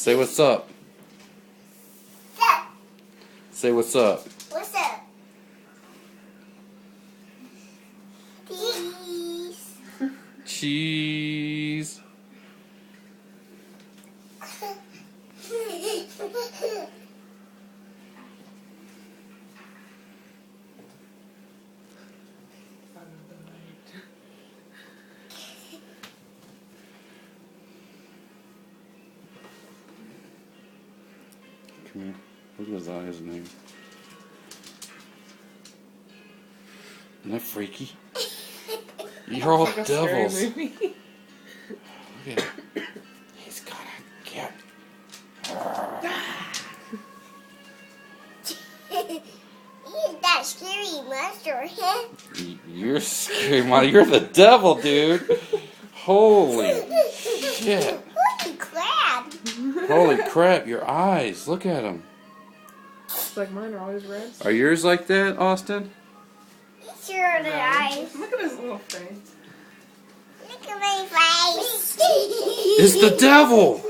Say what's up. Say what's up. What's up? Peace. Cheese. Come here. Look at his eyes and everything. Isn't that freaky? You're all It's like a scary devils. movie. Look at him. He's got a cat. He's that scary monster, huh? You're scary, Monty. You're the devil, dude. Holy shit. Holy crap! Holy crap, your eyes. Look at them. It's like mine are always red. Are yours like that, Austin? Sure, the eyes. Look at his little face. Look at my face. It's the devil.